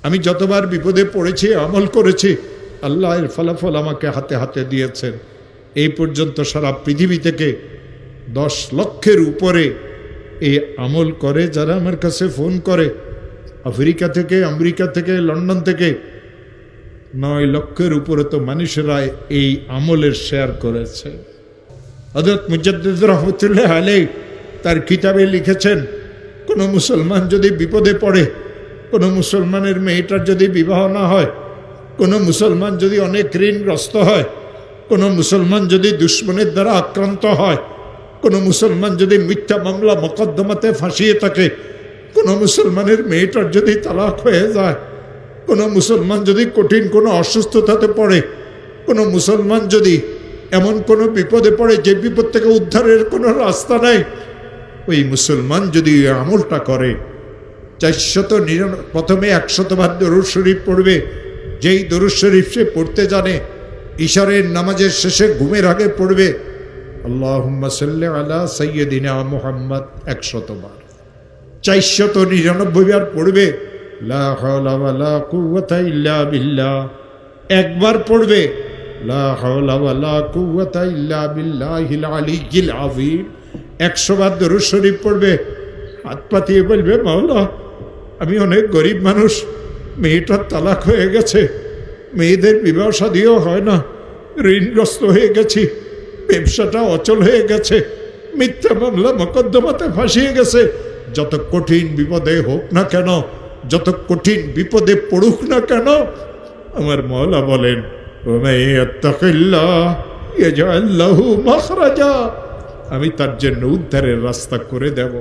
আমি যতবার বিপদে পড়েছি, আমল করেছি, আল্লাহ এর ফলাফল আমাকে হাতে হাতে দিয়েছেন। এই পর্যন্ত সারা পৃথিবী থেকে 10 লক্ষের উপরে এই আমল করে যারা আমার কাছে ফোন করে। আফ্রিকা থেকে, আমেরিকা থেকে, লন্ডন থেকে 9 লক্ষের উপরে তো মানুষেরা এই আমলের শেয়ার করেছে। হযরত মুজাদ্দিদ রহমতুল্লাহ আলাইহি তার কিতাবে লিখেছেন, কোনো মুসলমান যদি বিপদে পড়ে, কোনো মুসলমানের মেয়েটার যদি বিবাহ না হয়, কোনো মুসলমান যদি অনেক ঋণগ্রস্ত হয়, কোনো মুসলমান যদি দুশ্মনের দ্বারা আক্রান্ত হয়, কোনো মুসলমান যদি মিথ্যা মামলা মোকদ্দমাতে ফাঁসিয়ে থাকে, কোনো মুসলমানের মেয়েটার যদি তালাক হয়ে যায়, কোনো মুসলমান যদি কঠিন কোনো অসুস্থতাতে পড়ে, কোনো মুসলমান যদি এমন কোনো বিপদে পড়ে যে বিপদ থেকে উদ্ধারের কোনো রাস্তা নাই, ওই মুসলমান যদি আমলটা করে, 499 প্রথমে 100 বার দরুদ শরীফ পড়বে। যেই দরুদ শরীফ সে পড়তে জানে, ইশারের নামাজের শেষে ঘুমের আগে পড়বে আল্লাহুম্মা সাল্লি আলা সাইয়্যিদিনা মুহাম্মদ 100 বার। 499 বার পড়বে লা হাওলা ওয়ালা কুওয়াতা ইল্লা বিল্লাহ। একবার পড়বে লা হাওলা ওয়ালা কুওয়াতা ইল্লা বিল্লাহিল আলিয়্যিল আযীম। 100 বার দরুদ শরীফ পড়বে, হাত পাতিয়ে বলবে, মাওলা আমি অনেক গরিব মানুষ, মেয়েটার তালাক হয়ে গেছে, মেয়েদের বিবাহ শাদীও হয় না, ঋণগ্রস্ত হয়ে গেছি, ব্যবসাটা অচল হয়ে গেছে, মিথ্যা মামলা মোকদ্দমাতে ফাঁসিয়ে গেছে। যত কঠিন বিপদে হোক না কেন, যত কঠিন বিপদে পড়ুক না কেন, আমার মওলা বলেন ওয়ামান ইয়াত্তাকিল্লাহ ইয়াজআল লাহু মাখরাজা, আমি তার জন্য উদ্ধারের রাস্তা করে দেব।